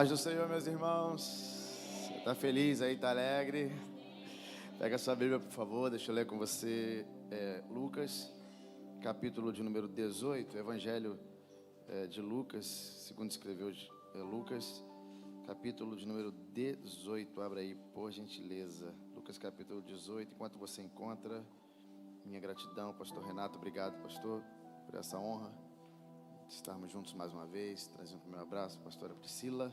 Paz do Senhor, meus irmãos. Você está feliz aí, está alegre? Pega a sua Bíblia, por favor. Deixa eu ler com você Lucas, capítulo de número 18. Evangelho de Lucas, segundo escreveu Lucas, capítulo de número 18. Abra aí, por gentileza. Lucas, capítulo 18. Enquanto você encontra, minha gratidão, pastor Renato. Obrigado, pastor, por essa honra de estarmos juntos mais uma vez. Trazendo o meu abraço, pastora Priscila.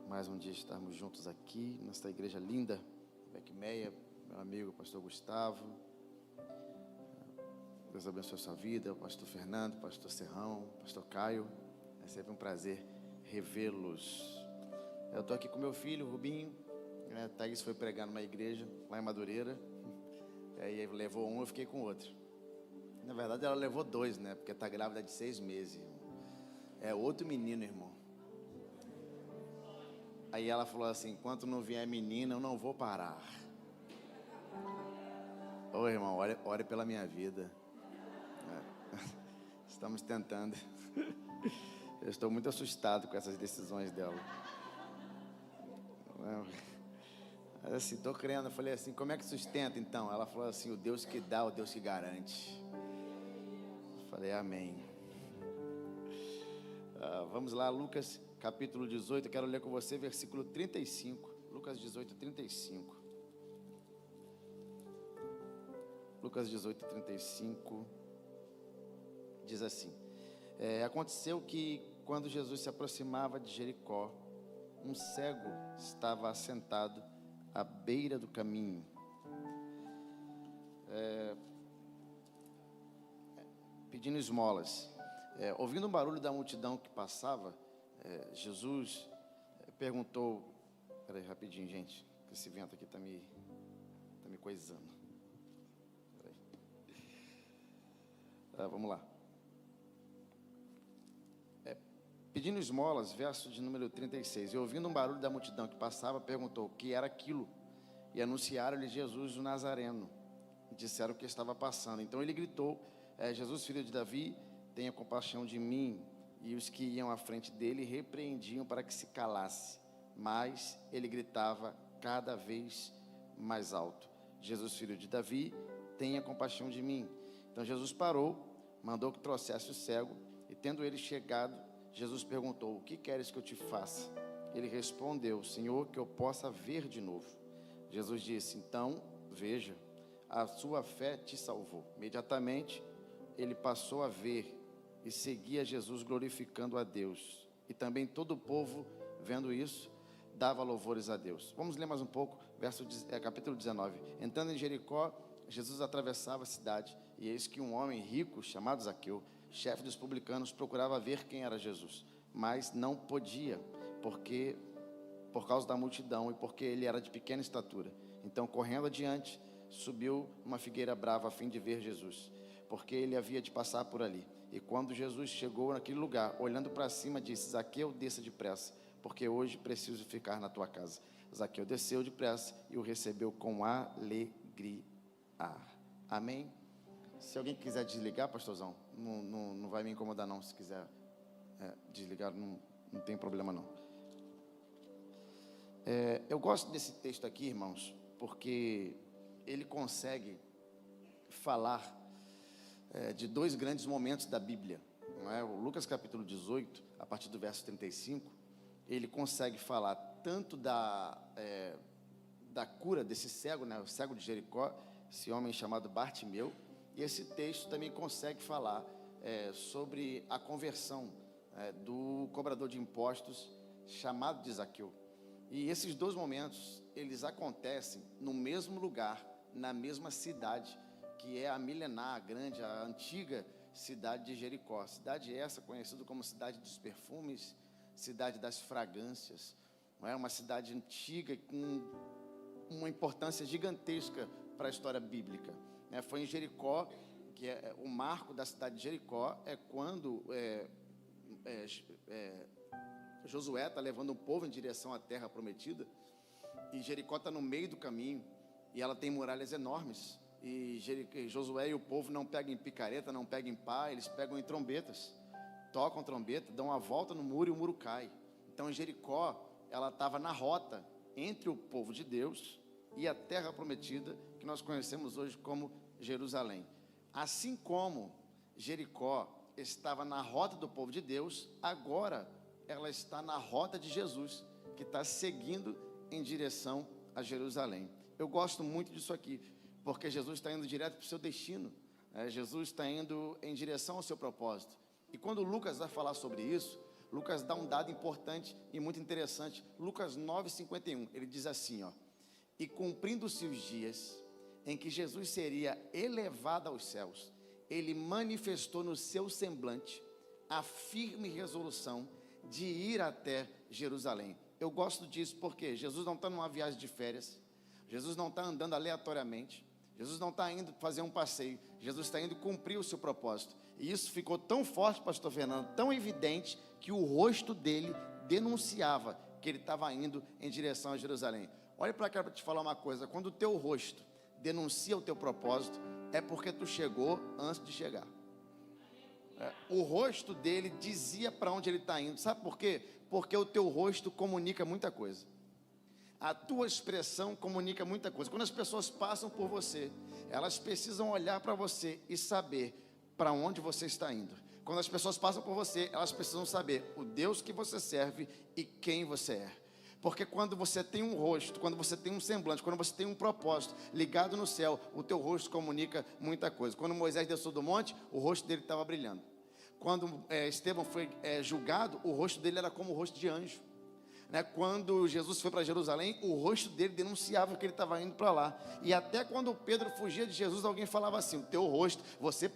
Mais um dia estarmos juntos aqui, nesta igreja linda, Beck Meia, meu amigo, pastor Gustavo. Deus abençoe a sua vida, pastor Fernando, pastor Serrão, pastor Caio. É sempre um prazer revê-los. Eu estou aqui com meu filho, Rubinho. Thaís foi pregar numa igreja lá em Madureira. Aí levou um, eu fiquei com o outro. Na verdade, ela levou dois, né? Porque está grávida de 6 meses. É outro menino, irmão. Aí ela falou assim: enquanto não vier menina, eu não vou parar. Ô irmão, ore pela minha vida. Estamos tentando. Eu estou muito assustado com essas decisões dela. Assim, estou crendo. Eu falei assim: como é que sustenta então? Ela falou assim: o Deus que dá, o Deus que garante. Eu falei: amém. Vamos lá, Lucas capítulo 18, eu quero ler com você versículo 35. Lucas 18, 35. Lucas 18, 35 diz assim: aconteceu que quando Jesus se aproximava de Jericó, um cego estava assentado à beira do caminho, pedindo esmolas. Ouvindo um barulho da multidão que passava, Jesus perguntou. Espera aí rapidinho, gente, que esse vento aqui está me coisando. Vamos lá. Pedindo esmolas, verso de número 36. E ouvindo um barulho da multidão que passava, perguntou o que era aquilo. E anunciaram-lhe Jesus o Nazareno. E disseram o que estava passando. Então ele gritou: Jesus, filho de Davi, tenha compaixão de mim. E os que iam à frente dele repreendiam para que se calasse. Mas ele gritava cada vez mais alto: Jesus, filho de Davi, tenha compaixão de mim. Então Jesus parou, mandou que trouxesse o cego. E tendo ele chegado, Jesus perguntou: o que queres que eu te faça? Ele respondeu: Senhor, que eu possa ver de novo. Jesus disse: então veja, a sua fé te salvou. Imediatamente ele passou a ver e seguia Jesus, glorificando a Deus. E também todo o povo, vendo isso, dava louvores a Deus. Vamos ler mais um pouco, capítulo 19. Entrando em Jericó, Jesus atravessava a cidade, e eis que um homem rico, chamado Zaqueu, chefe dos publicanos, procurava ver quem era Jesus, mas não podia, por causa da multidão e porque ele era de pequena estatura. Então, correndo adiante, subiu uma figueira brava a fim de ver Jesus, porque ele havia de passar por ali. E quando Jesus chegou naquele lugar, olhando para cima, disse: Zaqueu, desça depressa, porque hoje preciso ficar na tua casa. Zaqueu desceu depressa e o recebeu com alegria. Amém? Se alguém quiser desligar, pastorzão, não vai me incomodar não. Se quiser desligar, não tem problema não. Eu gosto desse texto aqui, irmãos, porque ele consegue falar de dois grandes momentos da Bíblia, não é? O Lucas capítulo 18, a partir do verso 35, ele consegue falar tanto da cura desse cego, né? O cego de Jericó, esse homem chamado Bartimeu. E esse texto também consegue falar sobre a conversão do cobrador de impostos chamado de Zaqueu. E esses dois momentos, eles acontecem no mesmo lugar, na mesma cidade, que é a milenar, a grande, a antiga cidade de Jericó. Cidade essa conhecida como cidade dos perfumes, cidade das fragrâncias. Não é? Uma cidade antiga com uma importância gigantesca para a história bíblica. Foi em Jericó, que é o marco da cidade de Jericó, é quando Josué está levando o povo em direção à terra prometida, e Jericó está no meio do caminho, e ela tem muralhas enormes, e Josué e o povo não pegam em picareta, não pegam em pá, eles pegam em trombetas, tocam trombeta, dão uma volta no muro e o muro cai. Então Jericó, ela estava na rota entre o povo de Deus e a terra prometida, que nós conhecemos hoje como Jerusalém. Assim como Jericó estava na rota do povo de Deus, agora ela está na rota de Jesus, que está seguindo em direção a Jerusalém. Eu gosto muito disso aqui, porque Jesus está indo direto para o seu destino, Jesus está indo em direção ao seu propósito. E quando Lucas vai falar sobre isso, Lucas dá um dado importante e muito interessante. Lucas 9:51, ele diz assim, e cumprindo-se os dias em que Jesus seria elevado aos céus, ele manifestou no seu semblante a firme resolução de ir até Jerusalém. Eu gosto disso porque Jesus não está numa viagem de férias, Jesus não está andando aleatoriamente, Jesus não está indo fazer um passeio, Jesus está indo cumprir o seu propósito. E isso ficou tão forte, pastor Fernando, tão evidente, que o rosto dele denunciava que ele estava indo em direção a Jerusalém. Olha para cá para te falar uma coisa, quando o teu rosto denuncia o teu propósito, é porque tu chegou antes de chegar. O rosto dele dizia para onde ele está indo. Sabe por quê? Porque o teu rosto comunica muita coisa. A tua expressão comunica muita coisa. Quando as pessoas passam por você, elas precisam olhar para você e saber para onde você está indo. Quando as pessoas passam por você, elas precisam saber o Deus que você serve e quem você é. Porque quando você tem um rosto, quando você tem um semblante, quando você tem um propósito ligado no céu, o teu rosto comunica muita coisa. Quando Moisés desceu do monte, o rosto dele estava brilhando. Quando Estevão foi julgado, o rosto dele era como o rosto de anjo. Quando Jesus foi para Jerusalém, o rosto dele denunciava que ele estava indo para lá. E até quando Pedro fugia de Jesus, alguém falava assim: o teu rosto, você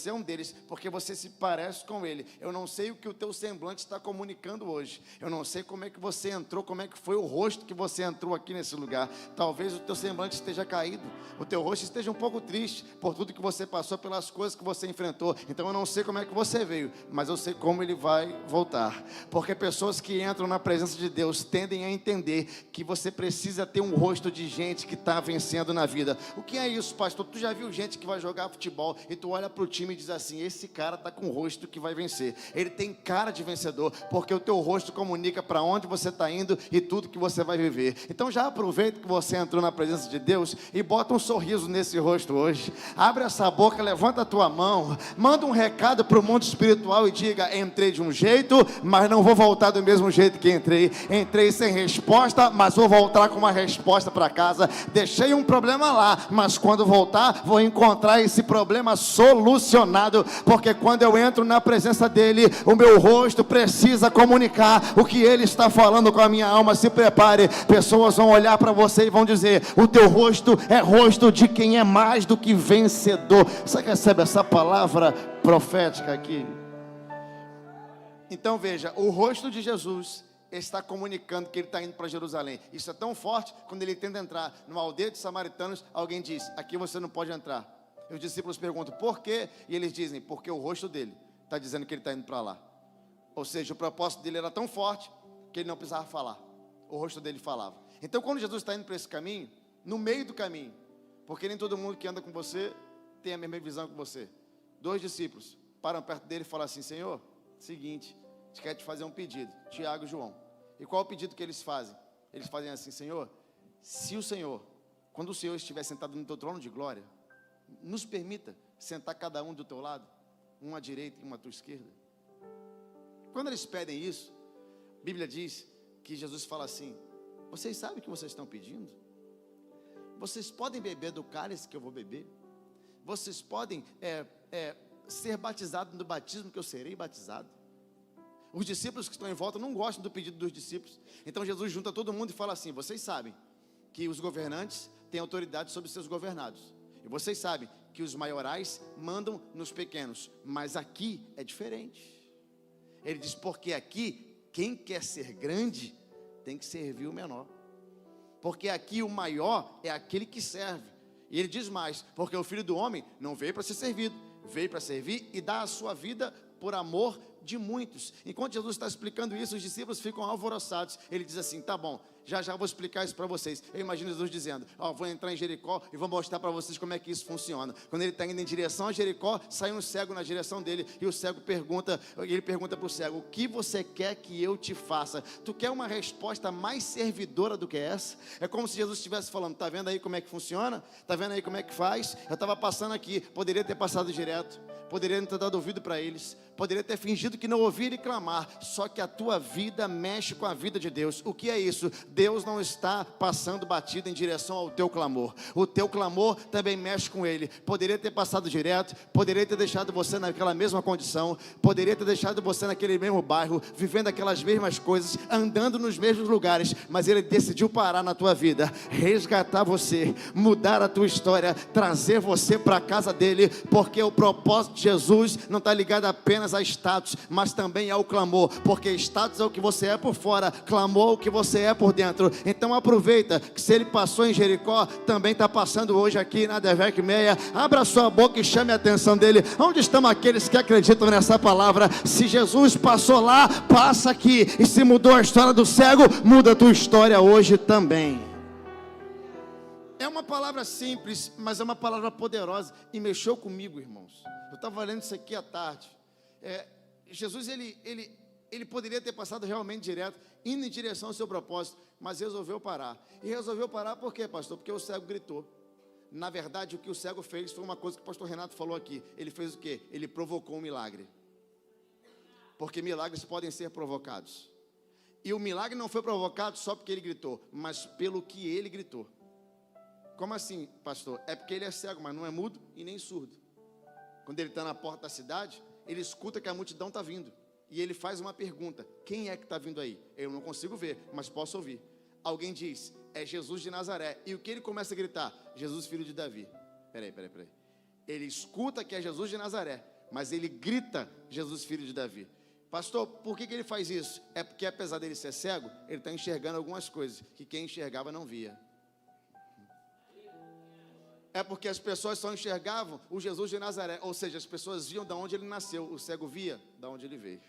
é um deles, porque você se parece com ele. Eu não sei o que o teu semblante está comunicando hoje, eu não sei como é que você entrou, como é que foi o rosto que você entrou aqui nesse lugar. Talvez o teu semblante esteja caído, o teu rosto esteja um pouco triste por tudo que você passou, pelas coisas que você enfrentou. Então eu não sei como é que você veio, mas eu sei como ele vai voltar. Porque pessoas que entram na presença de Deus tendem a entender que você precisa ter um rosto de gente que está vencendo na vida. O que é isso, pastor? Tu já viu gente que vai jogar futebol e tu olha para o time e diz assim: esse cara está com o rosto que vai vencer, ele tem cara de vencedor, porque o teu rosto comunica para onde você está indo e tudo que você vai viver. Então já aproveita que você entrou na presença de Deus e bota um sorriso nesse rosto hoje, abre essa boca, levanta a tua mão, manda um recado para o mundo espiritual e diga: entrei de um jeito, mas não vou voltar do mesmo jeito que entrei sem resposta, mas vou voltar com uma resposta para casa. Deixei um problema lá, mas quando voltar, vou encontrar esse problema solucionado, porque quando eu entro na presença dele, o meu rosto precisa comunicar o que ele está falando com a minha alma. Se prepare, pessoas vão olhar para você e vão dizer: o teu rosto é rosto de quem é mais do que vencedor. Você recebe essa palavra profética aqui? Então veja, o rosto de Jesus está comunicando que ele está indo para Jerusalém. Isso é tão forte, quando ele tenta entrar numa aldeia de samaritanos, alguém diz: aqui você não pode entrar. E os discípulos perguntam: por quê? E eles dizem: porque o rosto dele está dizendo que ele está indo para lá. Ou seja, o propósito dele era tão forte que ele não precisava falar, o rosto dele falava. Então quando Jesus está indo para esse caminho, no meio do caminho, porque nem todo mundo que anda com você tem a mesma visão que você, 2 discípulos param perto dele e falam assim: Senhor, seguinte, a gente quer te fazer um pedido, Tiago e João. E qual é o pedido que eles fazem? Eles fazem assim: Senhor, se o Senhor, quando o Senhor estiver sentado no teu trono de glória, nos permita sentar cada um do teu lado, um à direita e uma à tua esquerda. Quando eles pedem isso, a Bíblia diz que Jesus fala assim: vocês sabem o que vocês estão pedindo? Vocês podem beber do cálice que eu vou beber? Vocês podem ser batizados no batismo que eu serei batizado? Os discípulos que estão em volta não gostam do pedido dos discípulos. Então Jesus junta todo mundo e fala assim: vocês sabem que os governantes têm autoridade sobre seus governados, e vocês sabem que os maiorais mandam nos pequenos, mas aqui é diferente. Ele diz: porque aqui quem quer ser grande tem que servir o menor, porque aqui o maior é aquele que serve. E ele diz mais: porque o Filho do Homem não veio para ser servido, veio para servir e dar a sua vida por amor de muitos. Enquanto Jesus está explicando isso, os discípulos ficam alvoroçados. Ele diz assim: tá bom, Já já vou explicar isso para vocês. Eu imagino Jesus dizendo, vou entrar em Jericó e vou mostrar para vocês como é que isso funciona. Quando ele está indo em direção a Jericó, sai um cego na direção dele, e o cego pergunta para o cego, o que você quer que eu te faça? Tu quer uma resposta mais servidora do que essa? É como se Jesus estivesse falando, tá vendo aí como é que funciona? Tá vendo aí como é que faz? Eu estava passando aqui, poderia ter passado direto, poderia não ter dado ouvido para eles, poderia ter fingido que não ouvir e clamar, só que a tua vida mexe com a vida de Deus. O que é isso? Deus não está passando batido em direção ao teu clamor, o teu clamor também mexe com Ele. Poderia ter passado direto, poderia ter deixado você naquela mesma condição, poderia ter deixado você naquele mesmo bairro, vivendo aquelas mesmas coisas, andando nos mesmos lugares, mas Ele decidiu parar na tua vida, resgatar você, mudar a tua história, trazer você para a casa dele, porque o propósito de Jesus não está ligado apenas a status, mas também ao clamor, porque status é o que você é por fora, clamor é o que você é por dentro. Então aproveita que se ele passou em Jericó, também está passando hoje aqui na Devec Meia. Abra sua boca e chame a atenção dele. Onde estão aqueles que acreditam nessa palavra? Se Jesus passou lá, passa aqui, e se mudou a história do cego, muda a tua história hoje também. É uma palavra simples, mas é uma palavra poderosa, e mexeu comigo, irmãos. Eu estava lendo isso aqui à tarde. Jesus, ele poderia ter passado realmente direto, indo em direção ao seu propósito, mas resolveu parar. E resolveu parar por quê, pastor? Porque o cego gritou. Na verdade, o que o cego fez foi uma coisa que o pastor Renato falou aqui. Ele fez o quê? Ele provocou um milagre. Porque milagres podem ser provocados. E o milagre não foi provocado só porque ele gritou, mas pelo que ele gritou. Como assim, pastor? É porque ele é cego, mas não é mudo e nem surdo. Quando ele está na porta da cidade, ele escuta que a multidão está vindo, e ele faz uma pergunta, quem é que está vindo aí? Eu não consigo ver, mas posso ouvir. Alguém diz, é Jesus de Nazaré, e o que ele começa a gritar? Jesus, filho de Davi. Peraí. Ele escuta que é Jesus de Nazaré, mas ele grita, Jesus, filho de Davi. Pastor, por que ele faz isso? É porque apesar dele ser cego, ele está enxergando algumas coisas, que quem enxergava não via. É porque as pessoas só enxergavam o Jesus de Nazaré, ou seja, as pessoas viam de onde ele nasceu, o cego via de onde ele veio.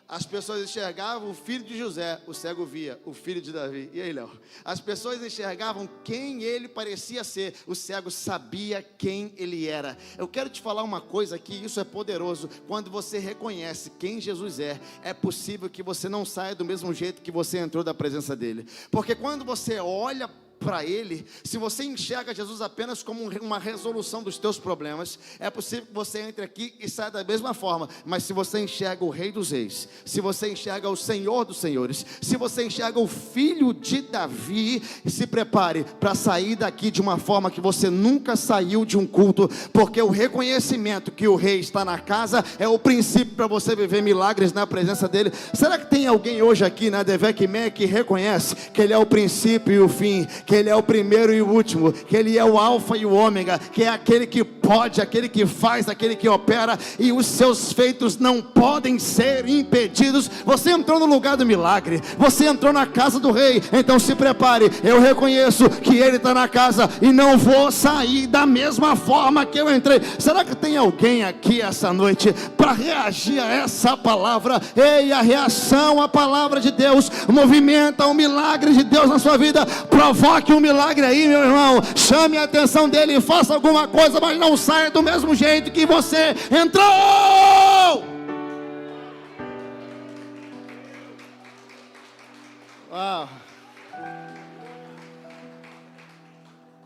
As pessoas enxergavam o filho de José, o cego via o filho de Davi. E aí, Léo? As pessoas enxergavam quem ele parecia ser, o cego sabia quem ele era. Eu quero te falar uma coisa aqui, isso é poderoso. Quando você reconhece quem Jesus é possível que você não saia do mesmo jeito que você entrou da presença dele. Porque quando você olha para ele, se você enxerga Jesus apenas como uma resolução dos teus problemas, é possível que você entre aqui e saia da mesma forma. Mas se você enxerga o Rei dos Reis, se você enxerga o Senhor dos Senhores, se você enxerga o Filho de Davi, se prepare para sair daqui de uma forma que você nunca saiu de um culto, porque o reconhecimento que o Rei está na casa é o princípio para você viver milagres na presença dele. Será que tem alguém hoje aqui na Devec Meia que reconhece que ele é o princípio e o fim, que ele é o primeiro e o último, que ele é o alfa e o ômega, que é aquele que pode, aquele que faz, aquele que opera, e os seus feitos não podem ser impedidos? Você entrou no lugar do milagre, você entrou na casa do rei, então se prepare. Eu reconheço que ele está na casa e não vou sair da mesma forma que eu entrei. Será que tem alguém aqui essa noite para reagir a essa palavra? Ei, a reação à palavra de Deus movimenta o milagre de Deus na sua vida. Provoque um milagre aí, meu irmão. Chame a atenção dele e faça alguma coisa, mas não saia do mesmo jeito que você entrou.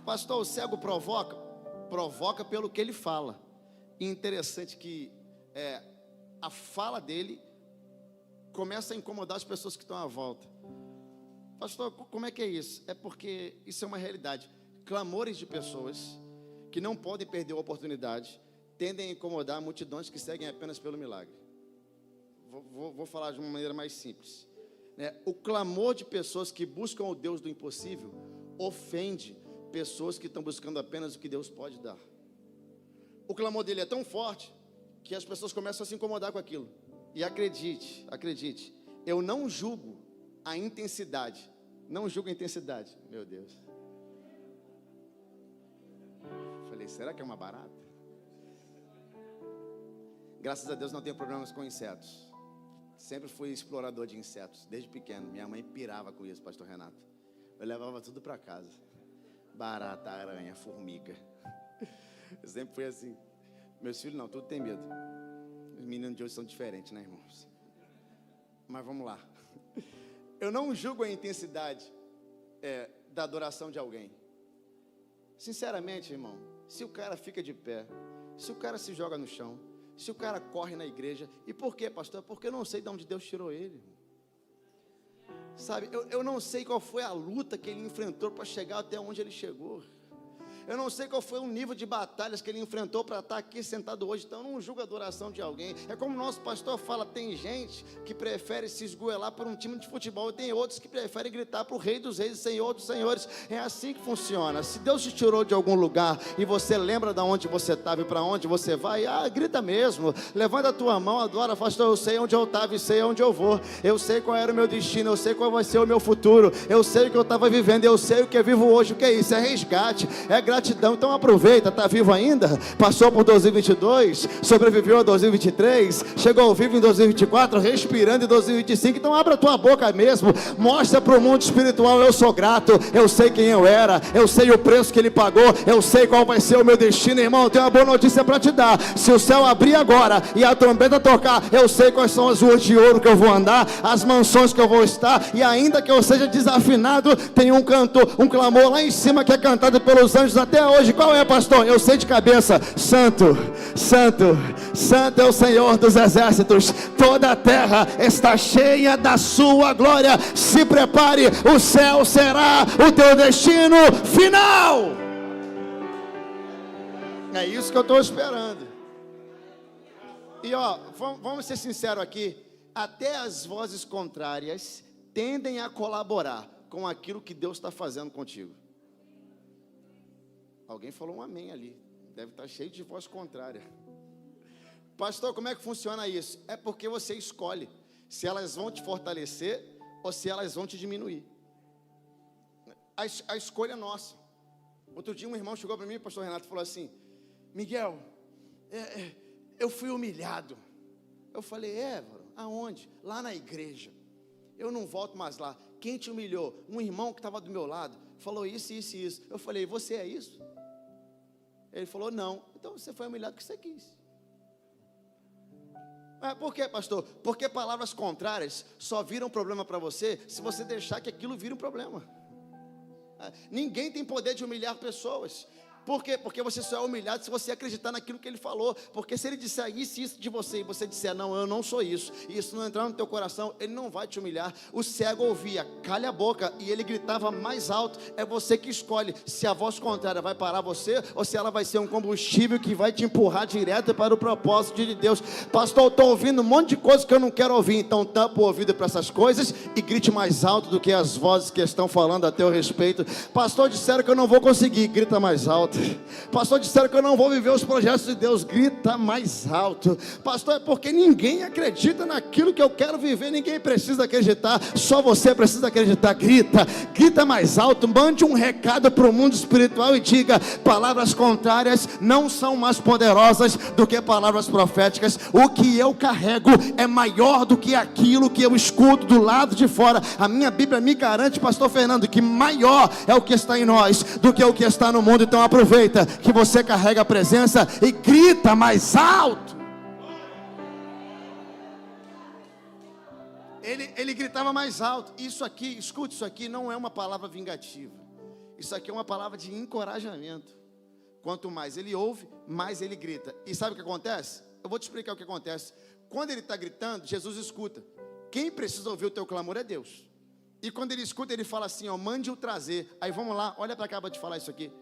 Pastor, o cego provoca pelo que ele fala. E interessante que a fala dele começa a incomodar as pessoas que estão à volta. Pastor, como é que é isso? É porque isso é uma realidade. Clamores de pessoas que não podem perder a oportunidade tendem a incomodar multidões que seguem apenas pelo milagre. Vou falar de uma maneira mais simples. O clamor de pessoas que buscam o Deus do impossível ofende pessoas que estão buscando apenas o que Deus pode dar. O clamor dele é tão forte que as pessoas começam a se incomodar com aquilo. E acredite, eu não julgo a intensidade. Não julgo a intensidade. Meu Deus. Falei, será que é uma barata? Graças a Deus não tenho problemas com insetos. Sempre fui explorador de insetos, desde pequeno. Minha mãe pirava com isso, pastor Renato. Eu levava tudo para casa. Barata, aranha, formiga. Eu sempre fui assim. Meus filhos não, tudo tem medo. Os meninos de hoje são diferentes, né, irmãos? Mas vamos lá. Eu não julgo a intensidade da adoração de alguém. Sinceramente, irmão, se o cara fica de pé, se o cara se joga no chão, se o cara corre na igreja, e por quê, pastor? Porque eu não sei de onde Deus tirou ele. Sabe, eu não sei qual foi a luta que ele enfrentou para chegar até onde ele chegou. Eu não sei qual foi o nível de batalhas que ele enfrentou para estar aqui sentado hoje. Então eu não julgo a adoração de alguém. É como o nosso pastor fala, tem gente que prefere se esgoelar por um time de futebol, e tem outros que preferem gritar para o Rei dos Reis e Senhor dos Senhores. É assim que funciona. Se Deus te tirou de algum lugar e você lembra de onde você estava e para onde você vai, grita mesmo, levanta a tua mão, adora, pastor, eu sei onde eu estava e sei onde eu vou, eu sei qual era o meu destino, eu sei qual vai ser o meu futuro, eu sei o que eu estava vivendo, eu sei o que eu vivo hoje. O que é isso? É resgate, é gratidão. Então aproveita, está vivo ainda, passou por 2022, sobreviveu a 2023, chegou vivo em 2024, respirando em 2025, então abra a tua boca mesmo, mostra para o mundo espiritual, eu sou grato, eu sei quem eu era, eu sei o preço que ele pagou, eu sei qual vai ser o meu destino. Irmão, eu tenho uma boa notícia para te dar, se o céu abrir agora e a trombeta tocar, eu sei quais são as ruas de ouro que eu vou andar, as mansões que eu vou estar, e ainda que eu seja desafinado, tem um canto, um clamor lá em cima que é cantado pelos anjos até hoje. Qual é, pastor? Eu sei de cabeça. Santo, santo, santo é o Senhor dos exércitos, toda a terra está cheia da sua glória. Se prepare, o céu será o teu destino final. É isso que eu estou esperando. E vamos ser sinceros aqui, até as vozes contrárias tendem a colaborar com aquilo que Deus está fazendo contigo. Alguém falou um amém ali. Deve estar cheio de voz contrária. Pastor, como é que funciona isso? É porque você escolhe se elas vão te fortalecer ou se elas vão te diminuir. A escolha é nossa. Outro dia um irmão chegou para mim, o pastor Renato, e falou assim: Miguel, eu fui humilhado. Eu falei, aonde? Lá na igreja. Eu não volto mais lá. Quem te humilhou? Um irmão que estava do meu lado falou isso, isso e isso. Eu falei, você é isso? Ele falou, não. Então você foi humilhado porque você quis. Por quê, pastor? Porque palavras contrárias só viram problema para você se você deixar que aquilo vire um problema. Ninguém tem poder de humilhar pessoas. Por quê? Porque você só é humilhado se você acreditar naquilo que ele falou. Porque se ele disser isso de você e você disser, não, eu não sou isso, e isso não entrar no teu coração, ele não vai te humilhar. O cego ouvia, calha a boca, e ele gritava mais alto. É você que escolhe se a voz contrária vai parar você ou se ela vai ser um combustível que vai te empurrar direto para o propósito de Deus. Pastor, eu estou ouvindo um monte de coisas que eu não quero ouvir. Então tampa o ouvido para essas coisas e grite mais alto do que as vozes que estão falando a teu respeito. Pastor, disseram que eu não vou conseguir, grita mais alto. Pastor, disseram que eu não vou viver os projetos de Deus, grita mais alto. Pastor, é porque ninguém acredita naquilo que eu quero viver. Ninguém precisa acreditar, só você precisa acreditar. Grita mais alto, mande um recado para o mundo espiritual e diga, palavras contrárias não são mais poderosas do que palavras proféticas. O que eu carrego é maior do que aquilo que eu escuto do lado de fora. A minha Bíblia me garante, pastor Fernando, que maior é o que está em nós do que o que está no mundo. Então aproveita que você carrega a presença e grita mais alto. Ele gritava mais alto. Isso aqui, escute, isso aqui não é uma palavra vingativa. Isso aqui é uma palavra de encorajamento. Quanto mais ele ouve, mais ele grita. E sabe o que acontece? Eu vou te explicar o que acontece. Quando ele está gritando, Jesus escuta. Quem precisa ouvir o teu clamor é Deus. E quando ele escuta, ele fala assim, mande-o trazer. Aí vamos lá, olha para cá para te falar isso aqui.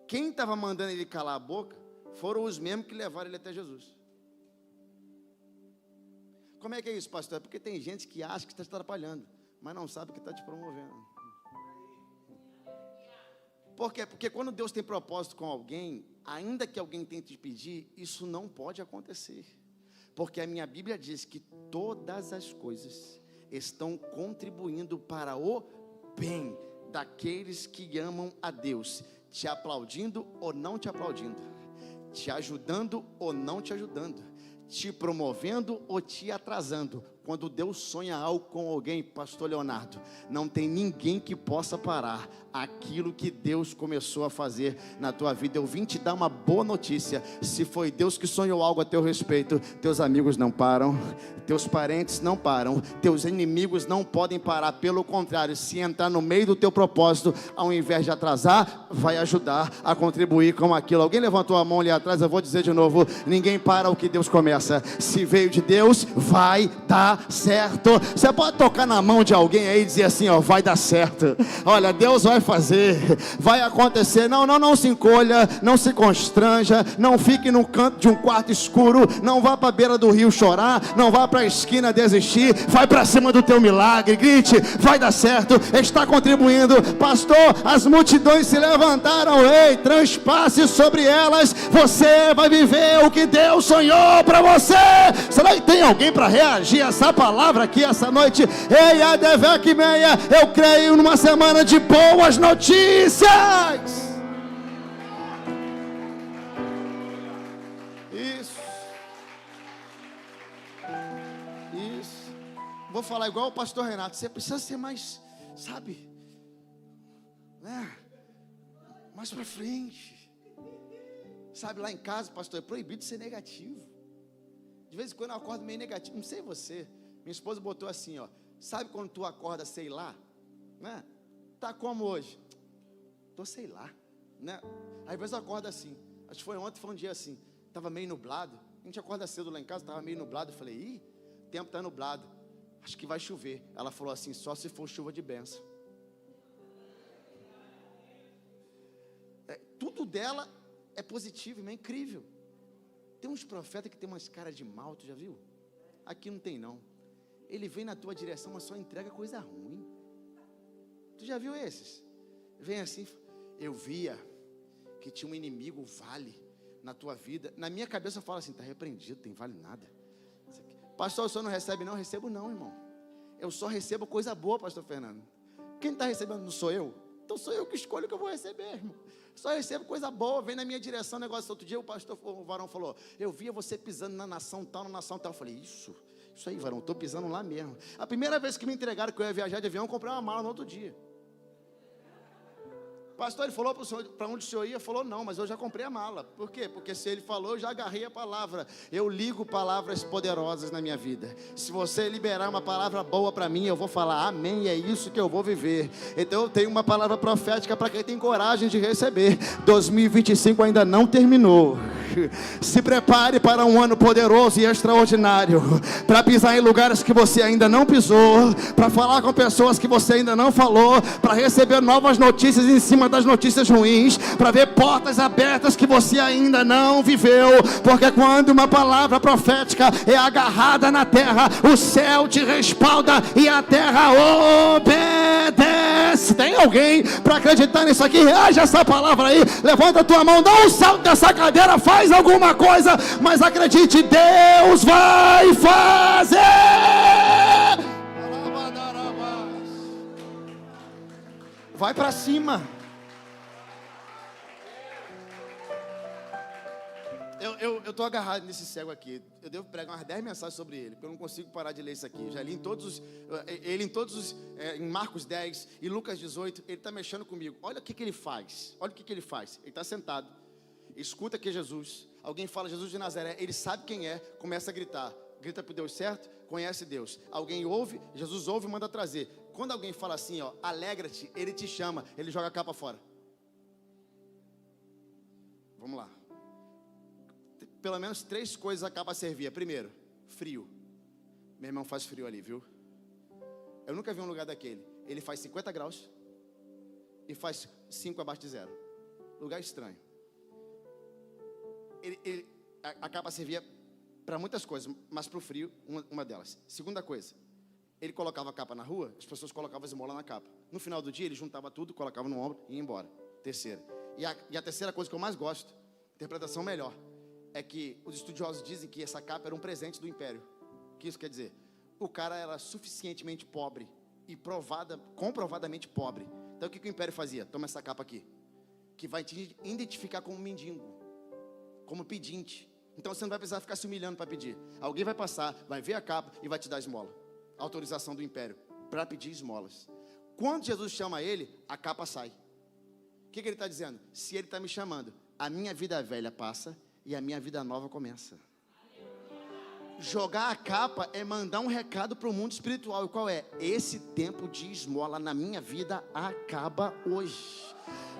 Quem estava mandando ele calar a boca foram os mesmos que levaram ele até Jesus. Como é que é isso, pastor? É porque tem gente que acha que está te atrapalhando, mas não sabe que está te promovendo. Por quê? Porque quando Deus tem propósito com alguém, ainda que alguém tente te pedir, isso não pode acontecer. Porque a minha Bíblia diz que todas as coisas estão contribuindo para o bem daqueles que amam a Deus, te aplaudindo ou não te aplaudindo, te ajudando ou não te ajudando, te promovendo ou te atrasando. Quando Deus sonha algo com alguém, pastor Leonardo, não tem ninguém que possa parar aquilo que Deus começou a fazer na tua vida. Eu vim te dar uma boa notícia: se foi Deus que sonhou algo a teu respeito, teus amigos não param, teus parentes não param, teus inimigos não podem parar. Pelo contrário, se entrar no meio do teu propósito, ao invés de atrasar, vai ajudar a contribuir com aquilo. Alguém levantou a mão ali atrás? Eu vou dizer de novo: ninguém para o que Deus começa. Se veio de Deus, vai dar certo. Você pode tocar na mão de alguém aí e dizer assim, ó, vai dar certo. Olha, Deus vai fazer, vai acontecer. Não se encolha, não se constranja, não fique no canto de um quarto escuro, não vá para a beira do rio chorar, não vá para a esquina desistir. Vai para cima do teu milagre, grite, vai dar certo. Está contribuindo. Pastor, as multidões se levantaram. Ei, transpasse sobre elas. Você vai viver o que Deus sonhou para você. Será que tem alguém para reagir a essa palavra aqui essa noite? Ei, Adevec Meia, eu creio numa semana de boas notícias. Isso. Vou falar igual o pastor Renato. Você precisa ser mais, sabe, né? Mais pra frente. Sabe, lá em casa, pastor, é proibido ser negativo. De vez em quando eu acordo meio negativo. Não sei você. Minha esposa botou assim, ó. Sabe quando tu acorda, sei lá, né? Tá como hoje? Tô sei lá, né? Às vezes eu acordo assim. Acho que foi ontem, foi um dia assim. Tava meio nublado. A gente acorda cedo lá em casa, tava meio nublado. Eu falei, ih, o tempo tá nublado. Acho que vai chover. Ela falou assim, só se for chuva de bênção. Tudo dela é positivo, é incrível. Tem uns profetas que tem umas caras de mal, tu já viu? Aqui não tem não. Ele vem na tua direção, mas só entrega coisa ruim. Tu já viu esses? Vem assim, eu via que tinha um inimigo, vale, na tua vida. Na minha cabeça eu falo assim, está repreendido, tem vale nada. Pastor, o senhor não recebe não? Recebo não, irmão. Eu só recebo coisa boa, pastor Fernando. Quem está recebendo não sou eu? Então sou eu que escolho o que eu vou receber, irmão. Só recebo coisa boa, vem na minha direção, negócio. Outro dia o varão falou, eu via você pisando na nação tal. Eu falei, isso aí, varão, estou pisando lá mesmo. A primeira vez que me entregaram que eu ia viajar de avião, eu comprei uma mala no outro dia. Pastor, ele falou para onde o senhor ia? Falou, não, mas eu já comprei a mala. Por quê? Porque se ele falou, eu já agarrei a palavra. Eu ligo palavras poderosas na minha vida. Se você liberar uma palavra boa para mim, eu vou falar, amém, é isso que eu vou viver. Então eu tenho uma palavra profética para quem tem coragem de receber. 2025 ainda não terminou. Se prepare para um ano poderoso e extraordinário, para pisar em lugares que você ainda não pisou, para falar com pessoas que você ainda não falou, para receber novas notícias em cima das notícias ruins, para ver portas abertas que você ainda não viveu, porque quando uma palavra profética é agarrada na terra, o céu te respalda e a terra obedece. Tem alguém para acreditar nisso aqui? Reage a essa palavra aí, levanta a tua mão, dá um salto dessa cadeira, faz alguma coisa, mas acredite, Deus vai fazer. Vai para cima. Eu estou agarrado nesse cego aqui. Eu devo pregar umas 10 mensagens sobre ele, porque eu não consigo parar de ler isso aqui. Já li em todos os, em Marcos 10 e Lucas 18, ele está mexendo comigo. Olha o que ele faz. Ele está sentado, escuta que é Jesus. Alguém fala Jesus de Nazaré, ele sabe quem é, começa a gritar. Grita para o Deus certo, conhece Deus. Alguém ouve, Jesus ouve e manda trazer. Quando alguém fala assim, ó, alegra-te, ele te chama, ele joga a capa fora. Vamos lá. Pelo menos 3 coisas a capa servia. Primeiro, frio. Meu irmão, faz frio ali, viu? Eu nunca vi um lugar daquele. Ele faz 50 graus e faz 5 abaixo de zero. Lugar estranho. A capa servia para muitas coisas, mas para o frio, uma delas. Segunda coisa, ele colocava a capa na rua, as pessoas colocavam esmola na capa. No final do dia, ele juntava tudo, colocava no ombro e ia embora. Terceira. E a terceira coisa que eu mais gosto, interpretação melhor, é que os estudiosos dizem que essa capa era um presente do império. O que isso quer dizer? O cara era suficientemente pobre e comprovadamente pobre. Então o que o império fazia? Toma essa capa aqui, que vai te identificar como mendigo, como pedinte, Então você não vai precisar ficar se humilhando para pedir. Alguém vai passar, vai ver a capa e vai te dar esmola. Autorização do império para pedir esmolas. Quando Jesus chama ele, a capa sai. O que ele está dizendo? Se ele está me chamando, a minha vida velha passa e a minha vida nova começa. Jogar a capa é mandar um recado para o mundo espiritual. E qual é? Esse tempo de esmola na minha vida acaba hoje.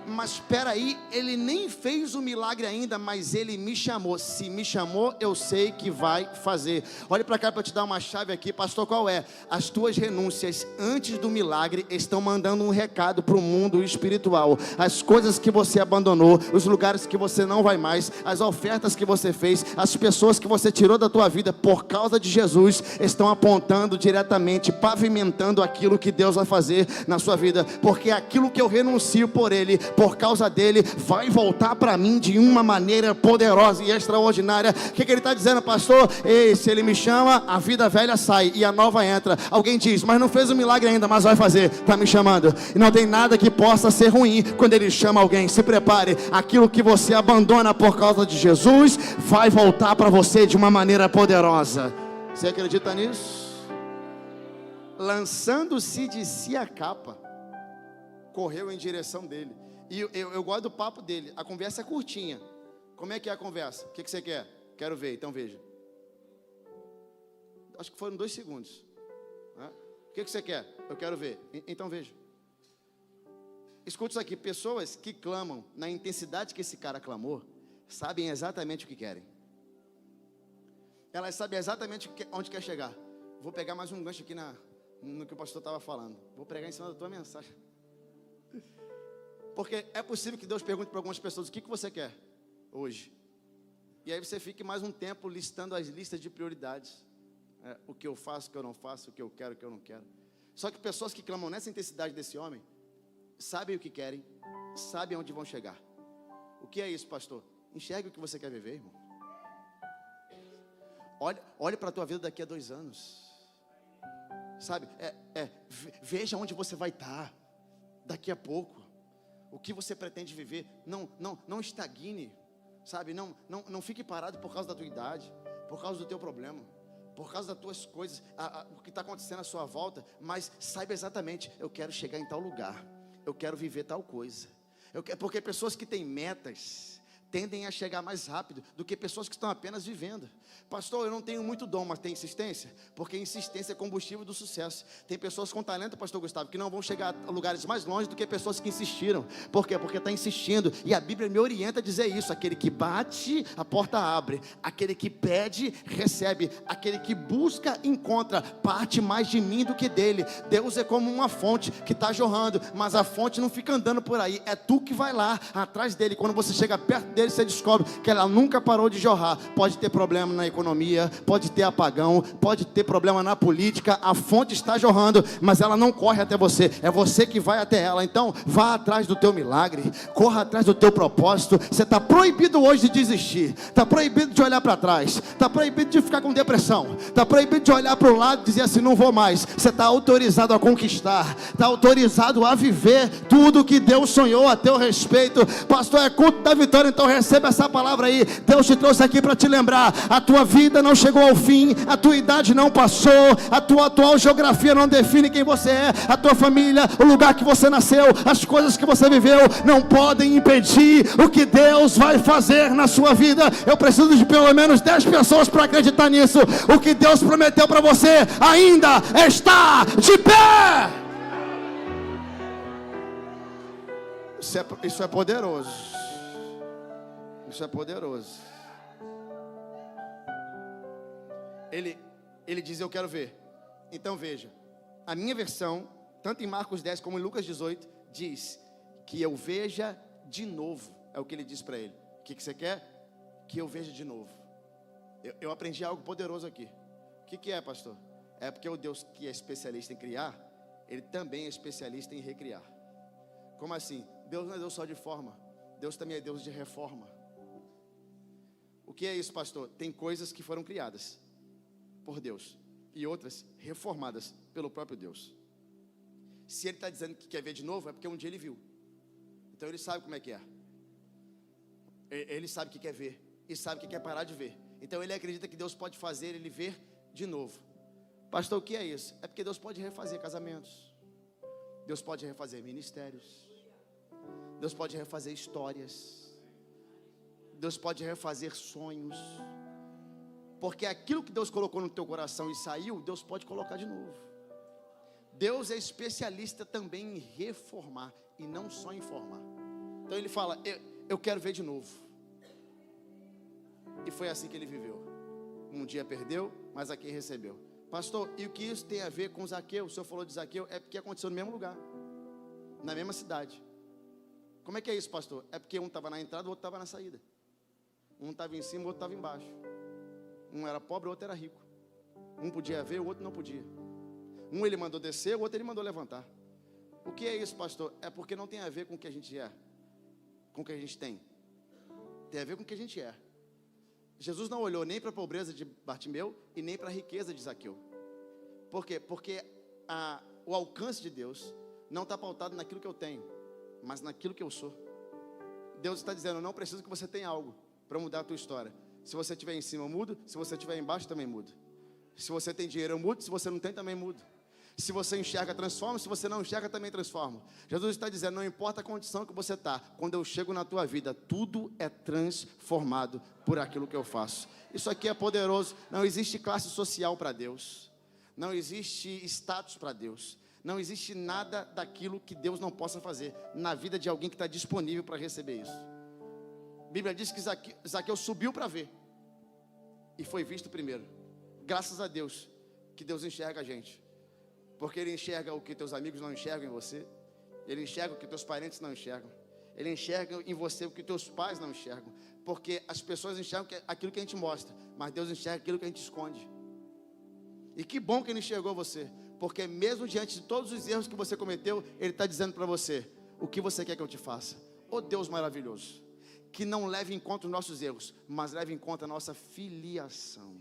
Mas espera aí, ele nem fez o milagre ainda, mas ele me chamou. Se me chamou, eu sei que vai fazer. Olha para cá para te dar uma chave aqui, pastor, qual é? As tuas renúncias antes do milagre estão mandando um recado para o mundo espiritual. As coisas que você abandonou, os lugares que você não vai mais, as ofertas que você fez, as pessoas que você tirou da tua vida por causa de Jesus, estão apontando diretamente, pavimentando aquilo que Deus vai fazer na sua vida. Porque aquilo que eu renuncio por ele, por causa dele, vai voltar para mim de uma maneira poderosa e extraordinária. O que ele está dizendo, pastor? Ei, se ele me chama, a vida velha sai e a nova entra. Alguém diz, mas não fez o milagre ainda, mas vai fazer, está me chamando. E não tem nada que possa ser ruim quando ele chama alguém. Se prepare, aquilo que você abandona por causa de Jesus, vai voltar para você de uma maneira poderosa. Você acredita nisso? Lançando-se de si a capa, correu em direção dele. E eu gosto do papo dele. A conversa é curtinha. Como é que é a conversa? O que você quer? Quero ver, então veja. Acho que foram 2 segundos. O que você quer? Eu quero ver, então veja. Escute isso aqui. Pessoas que clamam na intensidade que esse cara clamou, sabem exatamente o que querem. Elas sabem exatamente onde quer chegar. Vou pegar mais um gancho aqui no que o pastor estava falando. Vou pregar em cima da tua mensagem. Porque é possível que Deus pergunte para algumas pessoas: o que você quer hoje? E aí você fique mais um tempo listando as listas de prioridades. O que eu faço, o que eu não faço, o que eu quero, o que eu não quero. Só que pessoas que clamam nessa intensidade desse homem, sabem o que querem, sabem onde vão chegar. O que é isso, pastor? Enxergue o que você quer viver, irmão. Olhe para a tua vida daqui a 2 anos. Sabe, veja onde você vai estar daqui a pouco. O que você pretende viver. Não estagne, sabe? Não fique parado por causa da tua idade, por causa do teu problema, por causa das tuas coisas, o que está acontecendo à sua volta. Mas saiba exatamente: eu quero chegar em tal lugar, eu quero viver tal coisa. Porque pessoas que têm metas tendem a chegar mais rápido do que pessoas que estão apenas vivendo. Pastor, eu não tenho muito dom, mas tem insistência? Porque insistência é combustível do sucesso. Tem pessoas com talento, pastor Gustavo, que não vão chegar a lugares mais longe do que pessoas que insistiram. Por quê? Porque está insistindo. E a Bíblia me orienta a dizer isso: aquele que bate, a porta abre. Aquele que pede, recebe. Aquele que busca, encontra. Parte mais de mim do que dele. Deus é como uma fonte que está jorrando, mas a fonte não fica andando por aí. É tu que vai lá, atrás dele. Quando você chega perto dele, você descobre que ela nunca parou de jorrar. Pode ter problema na economia, pode ter apagão, pode ter problema na política. A fonte está jorrando, mas ela não corre até você. É você que vai até ela. Então vá atrás do teu milagre, corra atrás do teu propósito. Você está proibido hoje de desistir, está proibido de olhar para trás, está proibido de ficar com depressão, está proibido de olhar para o lado e dizer assim: não vou mais. Você está autorizado a conquistar, está autorizado a viver tudo que Deus sonhou a teu respeito. Pastor, é culto da vitória, então receba essa palavra aí. Deus te trouxe aqui para te lembrar: a tua vida não chegou ao fim, a tua idade não passou, a tua atual geografia não define quem você é, a tua família, o lugar que você nasceu, as coisas que você viveu não podem impedir o que Deus vai fazer na sua vida. Eu preciso de pelo menos 10 pessoas para acreditar nisso. O que Deus prometeu para você ainda está de pé. Isso é poderoso. Isso é poderoso. Ele diz: eu quero ver. Então veja, a minha versão, tanto em Marcos 10 como em Lucas 18, diz que eu veja de novo. É o que ele diz para ele. O que você quer? Que eu veja de novo. Eu aprendi algo poderoso aqui. O que é, pastor? É porque o Deus que é especialista em criar, ele também é especialista em recriar. Como assim? Deus não é Deus só de forma, Deus também é Deus de reforma. O que é isso, pastor? Tem coisas que foram criadas por Deus e outras reformadas pelo próprio Deus. Se ele está dizendo que quer ver de novo, é porque um dia ele viu. Então ele sabe como é que é. Ele sabe o que quer ver e sabe o que quer parar de ver. Então ele acredita que Deus pode fazer ele ver de novo. Pastor, o que é isso? É porque Deus pode refazer casamentos, Deus pode refazer ministérios, Deus pode refazer histórias, Deus pode refazer sonhos. Porque aquilo que Deus colocou no teu coração e saiu, Deus pode colocar de novo. Deus é especialista também em reformar e não só em formar. Então ele fala, eu quero ver de novo. E foi assim que ele viveu. Um dia perdeu, mas aqui recebeu. Pastor, e o que isso tem a ver com Zaqueu? O senhor falou de Zaqueu, é porque aconteceu no mesmo lugar, na mesma cidade. Como é que é isso, pastor? É porque um estava na entrada, o outro estava na saída. Um estava em cima, o outro estava embaixo. Um era pobre, o outro era rico. Um podia ver, o outro não podia. Um ele mandou descer, o outro ele mandou levantar. O que é isso, pastor? É porque não tem a ver com o que a gente é, com o que a gente tem. Tem a ver com o que a gente é. Jesus não olhou nem para a pobreza de Bartimeu e nem para a riqueza de Zaqueu. Por quê? Porque o alcance de Deus não está pautado naquilo que eu tenho, mas naquilo que eu sou. Deus está dizendo, eu não preciso que você tenha algo para mudar a tua história. Se você estiver em cima, eu mudo. Se você estiver embaixo, também mudo. Se você tem dinheiro, eu mudo. Se você não tem, também mudo. Se você enxerga, transforma. Se você não enxerga, também transforma. Jesus está dizendo, não importa a condição que você está, quando eu chego na tua vida, tudo é transformado por aquilo que eu faço. Isso aqui é poderoso. Não existe classe social para Deus. Não existe status para Deus. Não existe nada daquilo que Deus não possa fazer na vida de alguém que está disponível para receber isso. A Bíblia diz que Zaqueu subiu para ver e foi visto primeiro. Graças a Deus que Deus enxerga a gente, porque Ele enxerga o que teus amigos não enxergam em você, Ele enxerga o que teus parentes não enxergam, Ele enxerga em você o que teus pais não enxergam, porque as pessoas enxergam aquilo que a gente mostra, mas Deus enxerga aquilo que a gente esconde. E que bom que Ele enxergou você, porque mesmo diante de todos os erros que você cometeu, Ele está dizendo para você, o que você quer que eu te faça? Ô Deus maravilhoso, que não leve em conta os nossos erros, mas leve em conta a nossa filiação.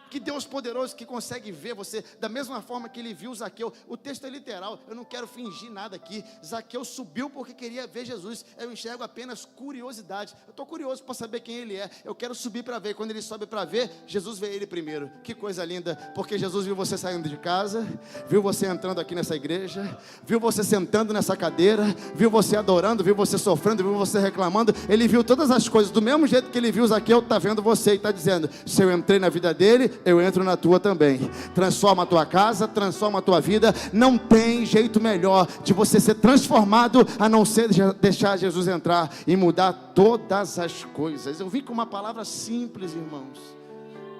Que Deus poderoso que consegue ver você da mesma forma que Ele viu Zaqueu. O texto é literal, eu não quero fingir nada aqui. Zaqueu subiu porque queria ver Jesus. Eu enxergo apenas curiosidade. Eu estou curioso para saber quem Ele é. Eu quero subir para ver. Quando ele sobe para ver, Jesus vê ele primeiro. Que coisa linda, porque Jesus viu você saindo de casa, viu você entrando aqui nessa igreja, viu você sentando nessa cadeira, viu você adorando, viu você sofrendo, viu você reclamando. Ele viu todas as coisas, do mesmo jeito que Ele viu Zaqueu, está vendo você e está dizendo, se eu entrei na vida dele, eu entro na tua também. Transforma a tua casa, transforma a tua vida. Não tem jeito melhor de você ser transformado a não ser deixar Jesus entrar e mudar todas as coisas. Eu vim com uma palavra simples, irmãos,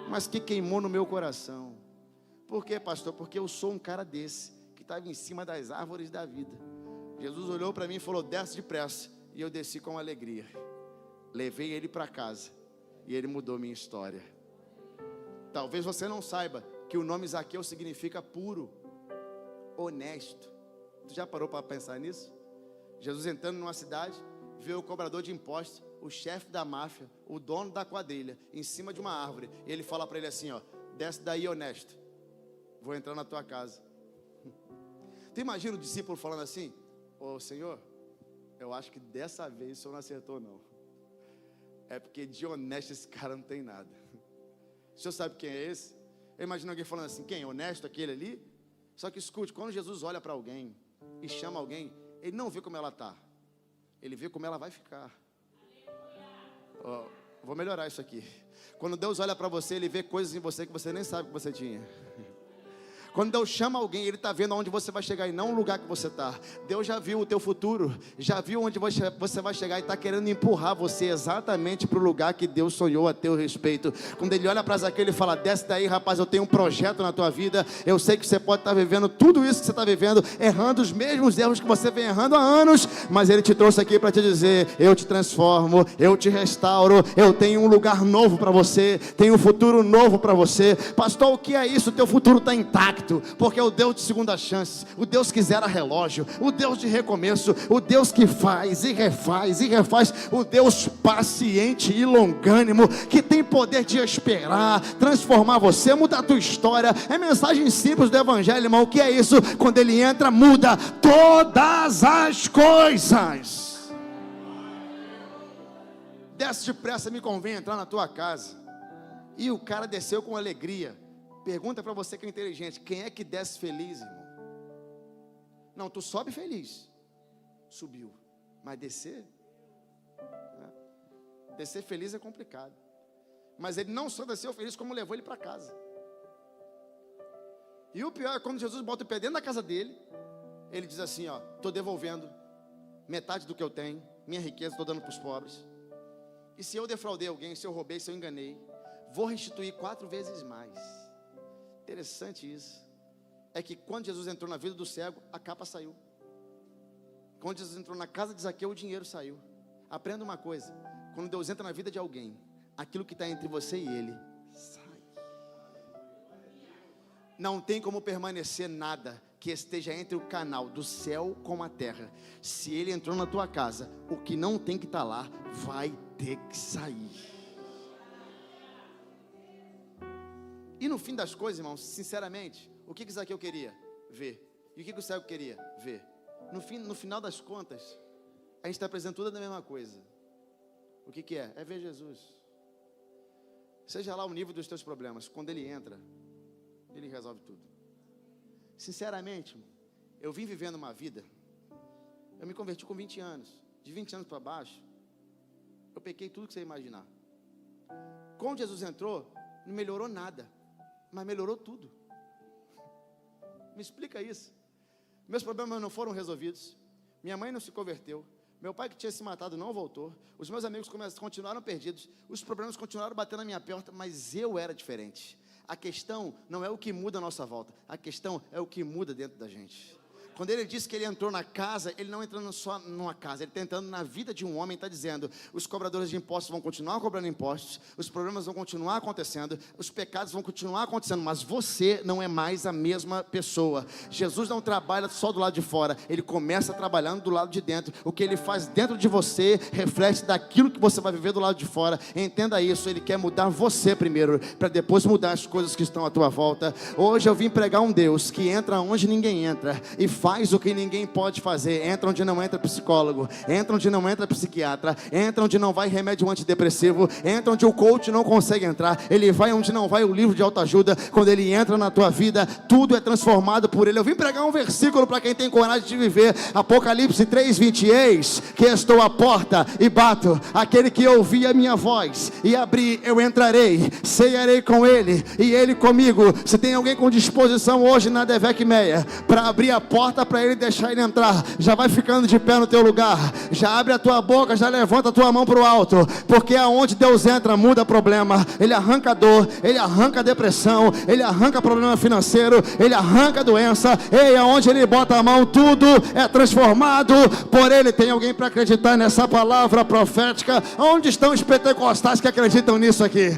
mas que queimou no meu coração. Por quê, pastor? Porque eu sou um cara desse, que estava em cima das árvores da vida. Jesus olhou para mim e falou, desce depressa. E eu desci com alegria. Levei ele para casa e ele mudou minha história. Talvez você não saiba que o nome Zaqueu significa puro, honesto. Tu já parou para pensar nisso? Jesus entrando numa cidade, vê o cobrador de impostos, o chefe da máfia, o dono da quadrilha, em cima de uma árvore. E ele fala para ele assim, ó, desce daí, honesto, vou entrar na tua casa. Tu imagina o discípulo falando assim, ô Senhor, eu acho que dessa vez o Senhor não acertou não. É porque de honesto esse cara não tem nada. O senhor sabe quem é esse? Eu imagino alguém falando assim, quem? Honesto aquele ali? Só que escute, quando Jesus olha para alguém e chama alguém, Ele não vê como ela está, Ele vê como ela vai ficar. Vou melhorar isso aqui. Quando Deus olha para você, Ele vê coisas em você que você nem sabe que você tinha. Quando Deus chama alguém, Ele está vendo aonde você vai chegar e não o lugar que você está. Deus já viu o teu futuro, já viu onde você vai chegar e está querendo empurrar você exatamente para o lugar que Deus sonhou a teu respeito. Quando Ele olha para Zaqueu, Ele fala, desce daí rapaz, eu tenho um projeto na tua vida. Eu sei que você pode estar vivendo tudo isso que você está vivendo, errando os mesmos erros que você vem errando há anos, mas Ele te trouxe aqui para te dizer, eu te transformo, eu te restauro, eu tenho um lugar novo para você, tenho um futuro novo para você. Pastor, o que é isso? O teu futuro está intacto, porque é o Deus de segunda chance, o Deus que zera relógio, o Deus de recomeço, o Deus que faz e refaz e refaz, o Deus paciente e longânimo, que tem poder de esperar, transformar você, mudar a tua história. É mensagem simples do Evangelho, irmão. O que é isso? Quando Ele entra, muda todas as coisas. Desce depressa, me convém entrar na tua casa. E o cara desceu com alegria. Pergunta para você que é inteligente, quem é que desce feliz, irmão? Não, tu sobe feliz. Subiu. Mas descer? Descer feliz é complicado. Mas ele não só desceu feliz, como levou ele para casa. E o pior é quando Jesus bota o pé dentro da casa dele, ele diz assim, ó, estou devolvendo metade do que eu tenho, minha riqueza estou dando para os pobres. E se eu defraudei alguém, se eu roubei, se eu enganei, vou restituir 4 vezes mais. Interessante isso. É que quando Jesus entrou na vida do cego, a capa saiu. Quando Jesus entrou na casa de Zaqueu, o dinheiro saiu. Aprenda uma coisa, quando Deus entra na vida de alguém, aquilo que está entre você e ele, sai. Não tem como permanecer nada que esteja entre o canal do céu com a terra. Se ele entrou na tua casa, o que não tem que estar lá, vai ter que sair. E no fim das coisas, irmãos, sinceramente, o que Zaqueu queria? Ver. E o que o cego queria? Ver. No final das contas, a gente está apresentando tudo a mesma coisa. O que é? É ver Jesus. Seja lá o nível dos teus problemas, quando ele entra, ele resolve tudo. Sinceramente, eu vim vivendo uma vida, eu me converti com 20 anos, de 20 anos para baixo, eu pequei tudo que você imaginar. Quando Jesus entrou, não melhorou nada, mas melhorou tudo. Me explica isso. Meus problemas não foram resolvidos, minha mãe não se converteu, meu pai que tinha se matado não voltou, os meus amigos continuaram perdidos, os problemas continuaram batendo na minha porta, mas eu era diferente. A questão não é o que muda a nossa volta, a questão é o que muda dentro da gente. Quando ele disse que ele entrou na casa, ele não entrando só numa casa, ele está entrando na vida de um homem, está dizendo, os cobradores de impostos vão continuar cobrando impostos, os problemas vão continuar acontecendo, os pecados vão continuar acontecendo, mas você não é mais a mesma pessoa. Jesus não trabalha só do lado de fora, ele começa trabalhando do lado de dentro. O que ele faz dentro de você, reflete daquilo que você vai viver do lado de fora. Entenda isso, ele quer mudar você primeiro, para depois mudar as coisas que estão à tua volta. Hoje eu vim pregar um Deus que entra onde ninguém entra, e faz o que ninguém pode fazer. Entra onde não entra psicólogo, entra onde não entra psiquiatra, entra onde não vai remédio antidepressivo, entra onde o coach não consegue entrar, ele vai onde não vai o livro de autoajuda. Quando ele entra na tua vida, tudo é transformado por ele. Eu vim pregar um versículo para quem tem coragem de viver, Apocalipse 3:20, eis que estou à porta e bato, aquele que ouvir a minha voz e abrir, eu entrarei, cearei com ele e ele comigo. Se tem alguém com disposição hoje na Devec Meia para abrir a porta para ele, deixar ele entrar, já vai ficando de pé no teu lugar, já abre a tua boca, já levanta a tua mão para o alto, porque aonde Deus entra, muda problema, ele arranca dor, ele arranca depressão, ele arranca problema financeiro, ele arranca doença, e aonde ele bota a mão, tudo é transformado por ele. Tem alguém para acreditar nessa palavra profética? Onde estão os pentecostais que acreditam nisso aqui?